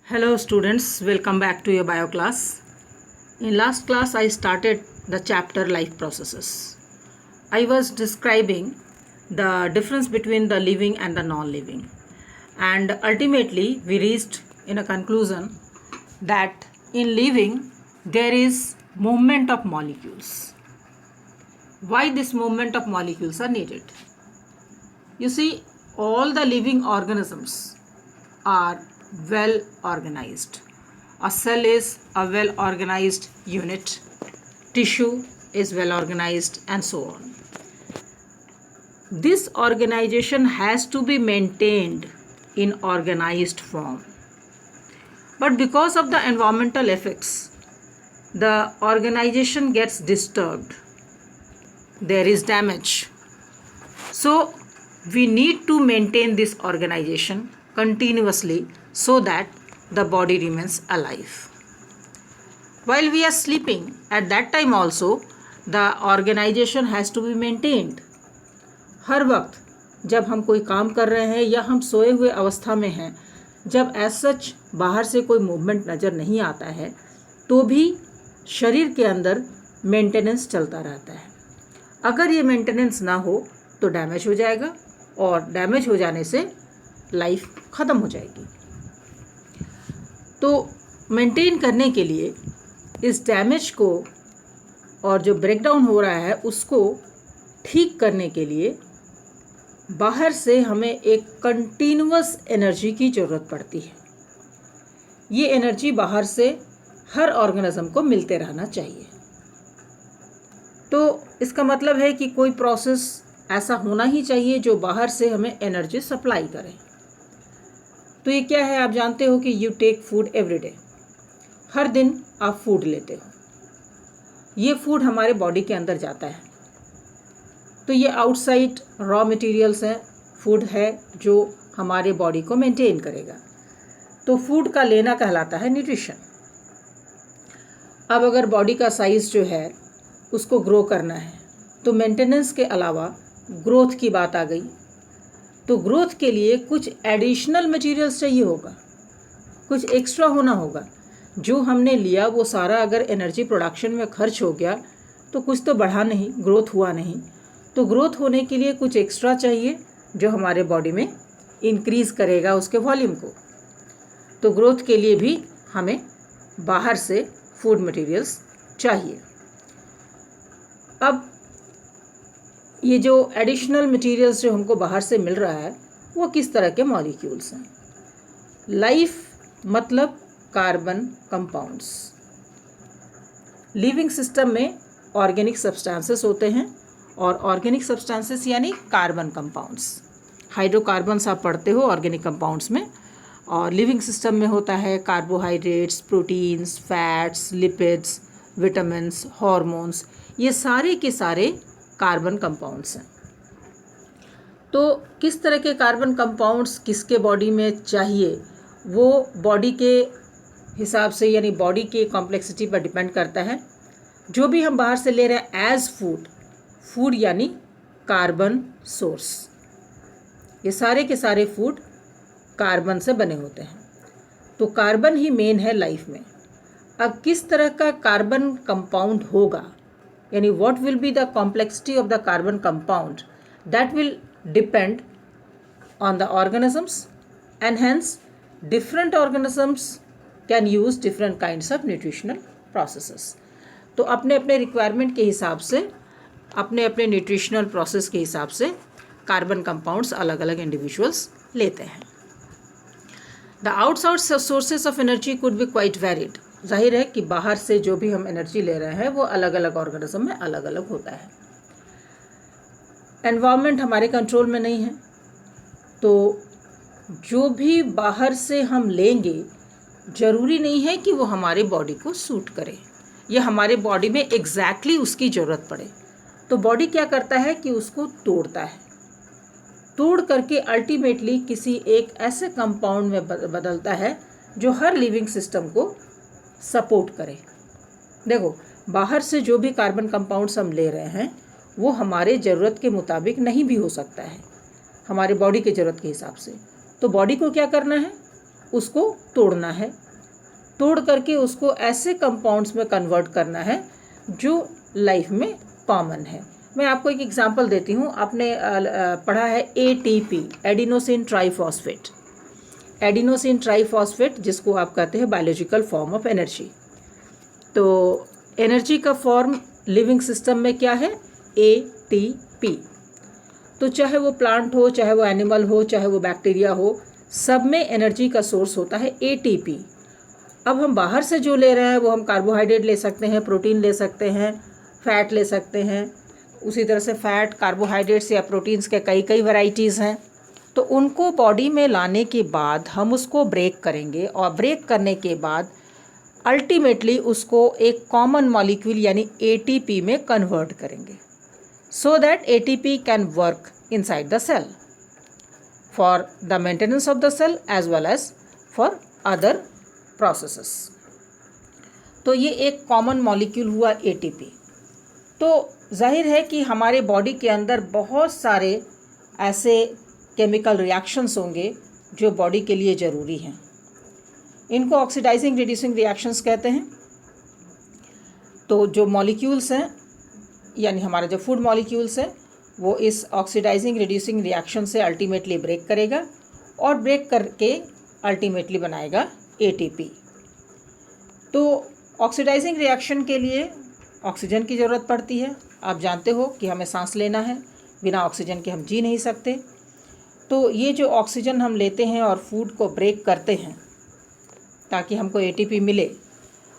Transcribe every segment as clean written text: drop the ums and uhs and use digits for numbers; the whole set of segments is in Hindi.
Hello students, welcome back to your bio class. In last class I started the chapter life processes. I was describing the difference between the living and the non-living, and ultimately we reached in a conclusion that in living there is movement of molecules. Why this movement of molecules are needed? You see, all the living organisms are well organized. A cell is a well organized unit, tissue is well organized, and so on. This organization has to be maintained in organized form. But because of the environmental effects, the organization gets disturbed. There is damage. So, we need to maintain this organization continuously so that the body remains alive. While we are sleeping, at that time also the organization has to be maintained. हर वक्त जब हम कोई काम कर रहे हैं या हम सोए हुए अवस्था में हैं, जब एज सच बाहर से कोई मूवमेंट नज़र नहीं आता है, तो भी शरीर के अंदर मेंटेनेंस चलता रहता है. अगर ये मेंटेनेंस ना हो तो डैमेज हो जाएगा, और डैमेज हो जाने से लाइफ ख़त्म हो जाएगी. तो मेंटेन करने के लिए इस डैमेज को और जो ब्रेकडाउन हो रहा है उसको ठीक करने के लिए बाहर से हमें एक कंटिन्यूअस एनर्जी की ज़रूरत पड़ती है. ये एनर्जी बाहर से हर ऑर्गेनिज्म को मिलते रहना चाहिए. तो इसका मतलब है कि कोई प्रोसेस ऐसा होना ही चाहिए जो बाहर से हमें एनर्जी सप्लाई करे. तो ये क्या है, आप जानते हो कि you take food every day. हर दिन आप फूड लेते हो. ये फूड हमारे बॉडी के अंदर जाता है. तो ये आउटसाइड रॉ मटेरियल्स हैं, फूड है जो हमारे बॉडी को मेंटेन करेगा. तो फूड का लेना कहलाता है न्यूट्रिशन. अब अगर बॉडी का साइज़ जो है उसको ग्रो करना है तो मेंटेनेंस के अलावा ग्रोथ की बात आ गई. तो ग्रोथ के लिए कुछ एडिशनल मटेरियल्स चाहिए होगा, कुछ एक्स्ट्रा होना होगा. जो हमने लिया वो सारा अगर एनर्जी प्रोडक्शन में खर्च हो गया तो कुछ तो बढ़ा नहीं, ग्रोथ हुआ नहीं. तो ग्रोथ होने के लिए कुछ एक्स्ट्रा चाहिए जो हमारे बॉडी में इंक्रीज़ करेगा उसके वॉल्यूम को. तो ग्रोथ के लिए भी हमें बाहर से फूड मटेरियल्स चाहिए. अब ये जो एडिशनल मटेरियल्स जो हमको बाहर से मिल रहा है वो किस तरह के मॉलिक्यूल्स हैं? लाइफ मतलब कार्बन कंपाउंड्स. लिविंग सिस्टम में ऑर्गेनिक सब्सटेंसेस होते हैं, और ऑर्गेनिक सब्सटेंसेस यानी कार्बन कंपाउंड्स. हाइड्रोकार्बन्स आप पढ़ते हो ऑर्गेनिक कंपाउंड्स में. और लिविंग सिस्टम में होता है carbohydrates, proteins, fats, lipids, vitamins, hormones. ये सारे के सारे कार्बन कंपाउंड्स हैं. तो किस तरह के कार्बन कंपाउंड्स किसके बॉडी में चाहिए वो बॉडी के हिसाब से यानी बॉडी के कॉम्प्लेक्सिटी पर डिपेंड करता है. जो भी हम बाहर से ले रहे हैं एज फूड, फूड यानी कार्बन सोर्स, ये सारे के सारे फूड कार्बन से बने होते हैं. तो कार्बन ही मेन है लाइफ में. अब किस तरह का कार्बन कंपाउंड होगा, यानी what will be the complexity of the carbon compound, that will depend on the organisms, and hence different organisms can use different kinds of nutritional processes. तो अपने अपने रिक्वायरमेंट के हिसाब से, अपने अपने न्यूट्रिशनल प्रोसेस के हिसाब से कार्बन कंपाउंड्स अलग अलग इंडिविजुअल्स लेते हैं. The outside sources of energy could be quite varied. जाहिर है कि बाहर से जो भी हम एनर्जी ले रहे हैं वो अलग अलग ऑर्गेनिज्म में अलग अलग होता है. एनवायरनमेंट हमारे कंट्रोल में नहीं है, तो जो भी बाहर से हम लेंगे ज़रूरी नहीं है कि वो हमारे बॉडी को सूट करे या हमारे बॉडी में एग्जैक्टली उसकी ज़रूरत पड़े. तो बॉडी क्या करता है कि उसको तोड़ता है, तोड़ करके अल्टीमेटली किसी एक ऐसे कंपाउंड में बदलता है जो हर लिविंग सिस्टम को सपोर्ट करे. देखो, बाहर से जो भी कार्बन कंपाउंड्स हम ले रहे हैं वो हमारे ज़रूरत के मुताबिक नहीं भी हो सकता है, हमारे बॉडी के ज़रूरत के हिसाब से. तो बॉडी को क्या करना है, उसको तोड़ना है, तोड़ करके उसको ऐसे कंपाउंड्स में कन्वर्ट करना है जो लाइफ में कॉमन है। मैं आपको एक एग्जांपल देती हूँ। आपने पढ़ा है ATP, adenosine triphosphate. Adenosine triphosphate जिसको आप कहते हैं बायोलॉजिकल फॉर्म ऑफ एनर्जी। तो एनर्जी का फॉर्म लिविंग सिस्टम में क्या है? ATP। तो चाहे वो प्लांट हो, चाहे वो एनिमल हो, चाहे वो बैक्टीरिया हो, सब में एनर्जी का सोर्स होता है ATP। अब हम बाहर से जो ले रहे हैं वो हम कार्बोहाइड्रेट ले सकते हैं, प्रोटीन ले सकते हैं, फैट ले सकते हैं। उसी तरह से फैट, कार्बोहाइड्रेट्स या प्रोटीन्स के कई कई वैरायटीज़ हैं। तो उनको बॉडी में लाने के बाद हम उसको ब्रेक करेंगे और ब्रेक करने के बाद अल्टीमेटली उसको एक कॉमन मॉलिक्यूल यानी ATP में कन्वर्ट करेंगे, so that ATP can work inside the cell for the maintenance of the cell as well as for other processes. तो ये एक कॉमन मॉलिक्यूल हुआ ATP। तो जाहिर है कि हमारे बॉडी के अंदर बहुत सारे ऐसे केमिकल रिएक्शंस होंगे जो बॉडी के लिए ज़रूरी हैं। इनको ऑक्सीडाइजिंग रिड्यूसिंग रिएक्शंस कहते हैं। तो जो मॉलिक्यूल्स हैं यानी हमारा जो फूड मॉलिक्यूल्स हैं वो इस ऑक्सीडाइजिंग रिड्यूसिंग रिएक्शन से अल्टीमेटली ब्रेक करेगा और ब्रेक करके अल्टीमेटली बनाएगा ATP। तो ऑक्सीडाइजिंग रिएक्शन के लिए ऑक्सीजन की ज़रूरत पड़ती है। आप जानते हो कि हमें सांस लेना है, बिना ऑक्सीजन के हम जी नहीं सकते। तो ये जो ऑक्सीजन हम लेते हैं और फूड को ब्रेक करते हैं ताकि हमको ATP मिले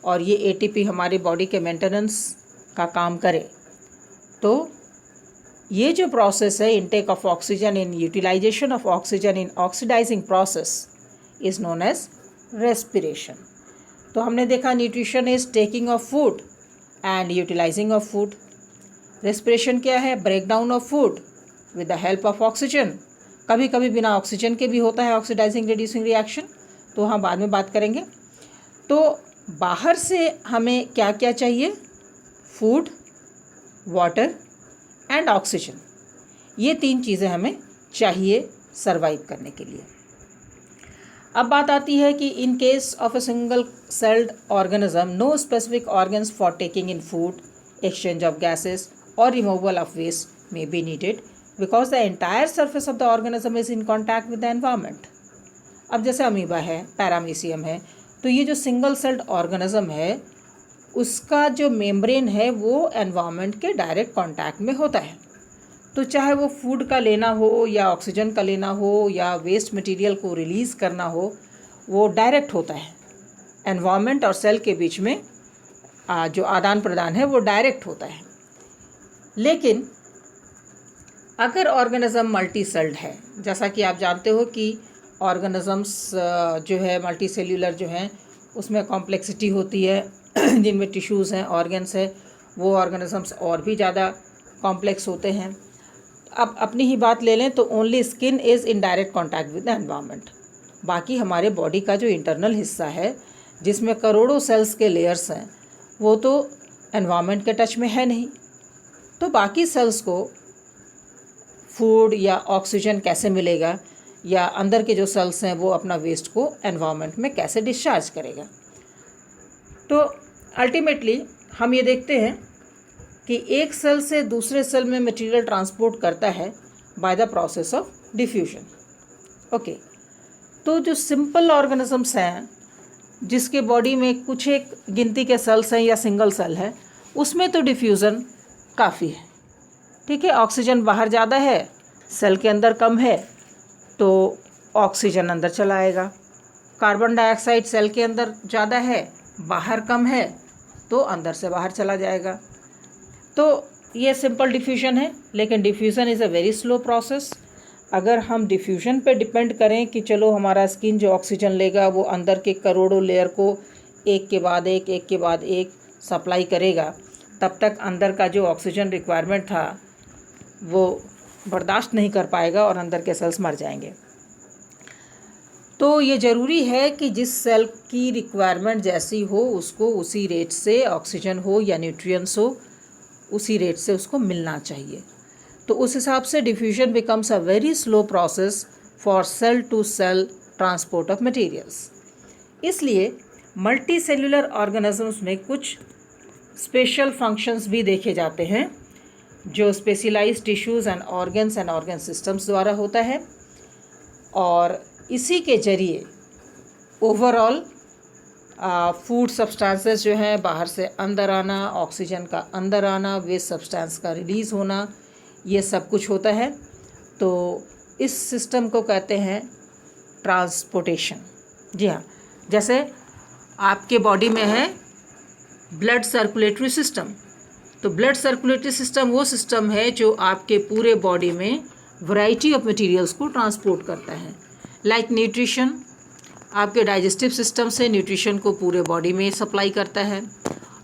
और ये ATP हमारी बॉडी के मेंटेनेंस का काम करे। तो ये जो प्रोसेस है, intake of oxygen in utilization of oxygen in oxidizing process is known as respiration. तो हमने देखा nutrition is taking of food and utilizing of food. Respiration क्या है? Break down of food with the help of oxygen. कभी कभी बिना ऑक्सीजन के भी होता है ऑक्सीडाइजिंग रिड्यूसिंग रिएक्शन, तो हम बाद में बात करेंगे। तो बाहर से हमें क्या क्या चाहिए? Food, water and oxygen. ये 3 चीज़ें हमें चाहिए सर्वाइव करने के लिए। अब बात आती है कि in case of a single celled organism no specific organs for taking in food, exchange of gases और removal of waste may be needed because the entire surface of the organism is in contact with the environment। अब जैसे अमीबा है, पैरामीशियम है, तो ये जो सिंगल सेल्ड ऑर्गेनिज्म है उसका जो मेम्ब्रेन है वो एनवायरनमेंट के डायरेक्ट कांटेक्ट में होता है। तो चाहे वो फूड का लेना हो या ऑक्सीजन का लेना हो या वेस्ट मटेरियल को रिलीज़ करना हो, वो डायरेक्ट होता है। एनवायरनमेंट और सेल के बीच में जो आदान प्रदान है वो डायरेक्ट होता है। लेकिन अगर ऑर्गेनिज्म मल्टी सेल्ड है, जैसा कि आप जानते हो कि ऑर्गेनिजम्स जो है मल्टी सेल्यूलर जो हैं उसमें कॉम्प्लेक्सिटी होती है, जिनमें टिश्यूज़ हैं, ऑर्गन्स है, वो ऑर्गेनिजम्स और भी ज़्यादा कॉम्प्लेक्स होते हैं। अब अपनी ही बात ले लें तो only skin is in direct contact with the environment. बाकी हमारे बॉडी का जो इंटरनल हिस्सा है जिसमें करोड़ों सेल्स के लेयर्स हैं वो तो एनवायरनमेंट के टच में है नहीं। तो बाकी सेल्स को फूड या ऑक्सीजन कैसे मिलेगा, या अंदर के जो सेल्स हैं वो अपना वेस्ट को एनवायरनमेंट में कैसे डिस्चार्ज करेगा। तो अल्टीमेटली हम ये देखते हैं कि एक सेल से दूसरे सेल में मटेरियल ट्रांसपोर्ट करता है by the process of diffusion. Okay, तो जो सिंपल ऑर्गेनिजम्स हैं जिसके बॉडी में कुछ एक गिनती के सेल्स हैं या सिंगल सेल है, उसमें तो डिफ्यूज़न काफ़ी है। ठीक है, ऑक्सीजन बाहर ज़्यादा है, सेल के अंदर कम है, तो ऑक्सीजन अंदर चला आएगा। कार्बन डाइऑक्साइड सेल के अंदर ज़्यादा है, बाहर कम है, तो अंदर से बाहर चला जाएगा। तो ये सिंपल डिफ्यूजन है, लेकिन diffusion is a very slow process. अगर हम डिफ्यूजन पे डिपेंड करें कि चलो हमारा स्किन जो ऑक्सीजन लेगा वो अंदर के करोड़ों लेयर को एक के बाद एक सप्लाई करेगा, तब तक अंदर का जो ऑक्सीजन रिक्वायरमेंट था वो बर्दाश्त नहीं कर पाएगा और अंदर के सेल्स मर जाएंगे। तो ये ज़रूरी है कि जिस सेल की रिक्वायरमेंट जैसी हो उसको उसी रेट से ऑक्सीजन हो या न्यूट्रिएंट्स हो उसी रेट से उसको मिलना चाहिए। तो उस हिसाब से diffusion becomes a very slow process for cell to cell transport of materials. इसलिए मल्टी सेल्यूलर ऑर्गेनिजम्स में कुछ स्पेशल फंक्शंस भी देखे जाते हैं जो specialized tissues and organ systems द्वारा होता है, और इसी के जरिए ओवरऑल फूड सब्सटेंसेस जो हैं बाहर से अंदर आना, ऑक्सीजन का अंदर आना, वेस्ट सब्सटेंस का रिलीज़ होना, ये सब कुछ होता है। तो इस सिस्टम को कहते हैं ट्रांसपोर्टेशन। जी हाँ, जैसे आपके बॉडी में है ब्लड सर्कुलेटरी सिस्टम, तो ब्लड सर्कुलेटरी सिस्टम वो सिस्टम है जो आपके पूरे बॉडी में वैरायटी ऑफ मटेरियल्स को ट्रांसपोर्ट करता है। लाइक न्यूट्रिशन, आपके डाइजेस्टिव सिस्टम से न्यूट्रिशन को पूरे बॉडी में सप्लाई करता है।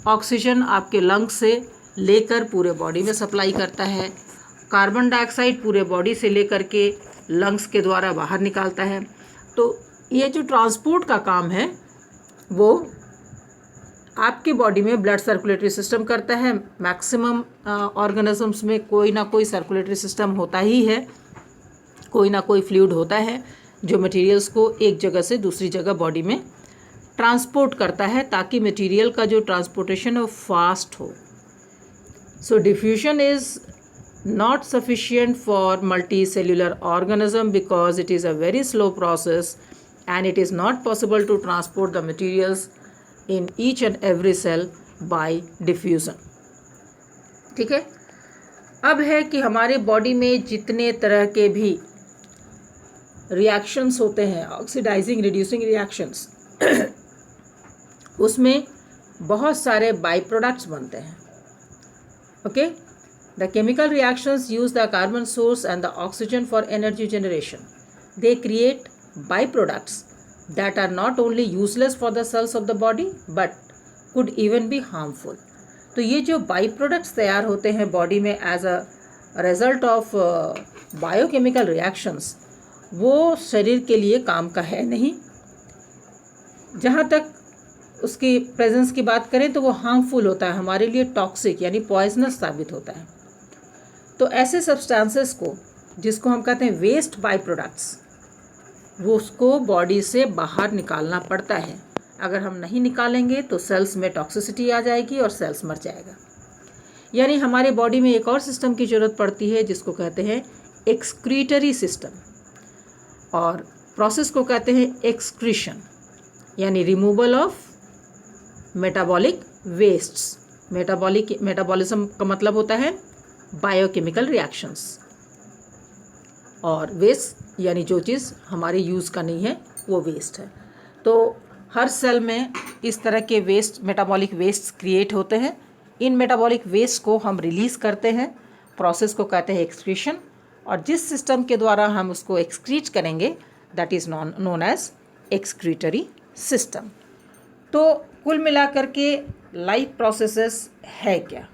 ऑक्सीजन आपके लंग्स से लेकर पूरे बॉडी में सप्लाई करता है। कार्बन डाइऑक्साइड पूरे बॉडी से लेकर के लंग्स के द्वारा बाहर निकालता है। तो ये जो ट्रांसपोर्ट का काम है वो आपकी बॉडी में ब्लड सर्कुलेटरी सिस्टम करता है। मैक्सिमम ऑर्गेनिजम्स में कोई ना कोई सर्कुलेटरी सिस्टम होता ही है, कोई ना कोई फ्लूइड होता है जो मटेरियल्स को एक जगह से दूसरी जगह बॉडी में ट्रांसपोर्ट करता है, ताकि मटेरियल का जो ट्रांसपोर्टेशन है वो फास्ट हो। So diffusion is not sufficient for multicellular organism because it is a very slow process and it is not possible to transport the materials in each and every cell by diffusion। ठीक है, अब है कि हमारे बॉडी में जितने तरह के भी रिएक्शंस होते हैं, ऑक्सीडाइजिंग रिड्यूसिंग रिएक्शंस, उसमें बहुत सारे बाई प्रोडक्ट्स बनते हैं। Okay, The chemical reactions use the carbon source and the oxygen for energy generation. They create byproducts that are not only useless for the cells of the body but could even be harmful. तो ये जो byproducts तैयार होते हैं बॉडी में as a result of biochemical reactions, वो शरीर के लिए काम का है नहीं। जहाँ तक उसकी प्रेजेंस की बात करें तो वो हार्मफुल होता है, हमारे लिए टॉक्सिक यानी पॉइजनस साबित होता है। तो ऐसे सब्सटेंसेस को, जिसको हम कहते हैं वेस्ट बाय प्रोडक्ट्स, वो उसको बॉडी से बाहर निकालना पड़ता है। अगर हम नहीं निकालेंगे तो सेल्स में टॉक्सिसिटी आ जाएगी और सेल्स मर जाएगा। यानी हमारे बॉडी में एक और सिस्टम की ज़रूरत पड़ती है जिसको कहते हैं एक्सक्रीटरी सिस्टम, और प्रोसेस को कहते हैं एक्सक्रीशन, यानी removal of metabolic wastes. Metabolism का मतलब होता है बायोकेमिकल रिएक्शंस, और वेस्ट यानी जो चीज़ हमारे यूज़ का नहीं है वो वेस्ट है। तो हर सेल में इस तरह के वेस्ट, मेटाबॉलिक वेस्ट क्रिएट होते हैं। इन मेटाबॉलिक वेस्ट को हम रिलीज़ करते हैं, प्रोसेस को कहते हैं एक्सक्रीशन, और जिस सिस्टम के द्वारा हम उसको एक्सक्रीट करेंगे that is known as excretory system. तो कुल मिलाकर के लाइफ प्रोसेसेस है क्या?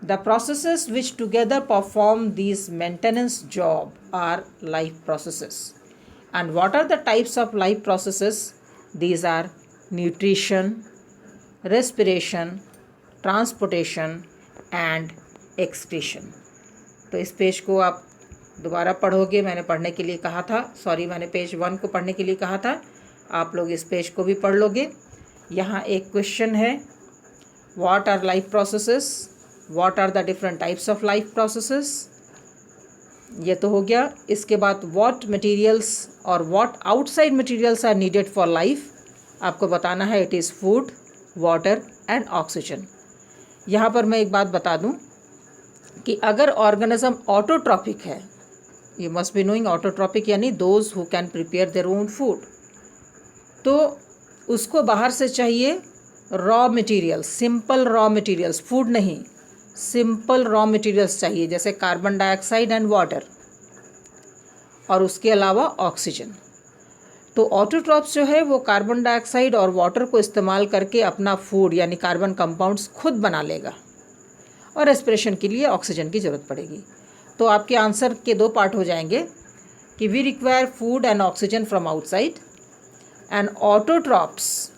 The processes which together perform these maintenance job are life processes. And what are the types of life processes? These are nutrition, respiration, transportation and excretion. तो इस पेज को आप दोबारा पढ़ोगे, मैंने पढ़ने के लिए कहा था, मैंने पेज 1 को पढ़ने के लिए कहा था, आप लोग इस पेज को भी पढ़ लोगे। यहाँ एक क्वेश्चन है, what are life processes? What are the different types of life processes? ये तो हो गया। इसके बाद what materials और what outside materials are needed for life, आपको बताना है। it is food, water and oxygen। यहाँ पर मैं एक बात बता दूँ कि अगर ऑर्गेनिज्म ऑटोट्रॉपिक है, you must be knowing autotrophic यानी those who can prepare their own food, तो उसको बाहर से चाहिए raw materials, simple raw materials, food नहीं, सिंपल रॉ मटेरियल्स चाहिए, जैसे कार्बन डाइऑक्साइड एंड वाटर, और उसके अलावा ऑक्सीजन। तो ऑटोट्रॉप्स जो है वो कार्बन डाइऑक्साइड और वाटर को इस्तेमाल करके अपना फूड यानी कार्बन कंपाउंड्स खुद बना लेगा, और रेस्पिरेशन के लिए ऑक्सीजन की ज़रूरत पड़ेगी। तो आपके आंसर के 2 पार्ट हो जाएंगे कि we require food and oxygen from outside, and autotrophs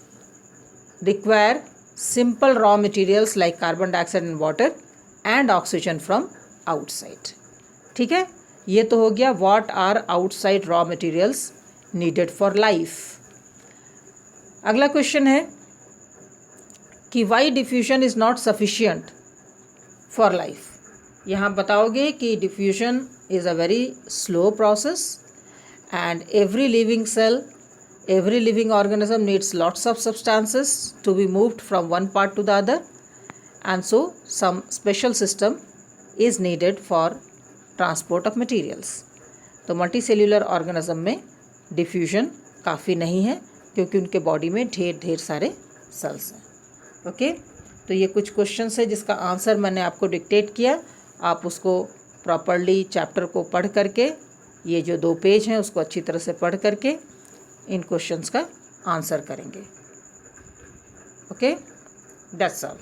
require simple raw materials like carbon dioxide and water and oxygen from outside। ठीक है, ये तो हो गया what are outside raw materials needed for life. अगला क्वेश्चन है कि why diffusion is not sufficient for life. यहाँ बताओगे कि diffusion is a very slow process and every living cell, every living organism needs lots of substances to be moved from one part to the other, and so some special system is needed for transport of materials. तो मल्टीसेल्यूलर ऑर्गेनिज्म में डिफ्यूजन काफ़ी नहीं है क्योंकि उनके बॉडी में ढेर सारे सेल्स हैं। ओके, तो ये कुछ क्वेश्चंस है जिसका आंसर मैंने आपको डिक्टेट किया। आप उसको प्रॉपरली चैप्टर को पढ़ करके, ये जो 2 पेज हैं उसको अच्छी तरह से पढ़ करके इन क्वेश्चंस का आंसर करेंगे। Okay, that's all.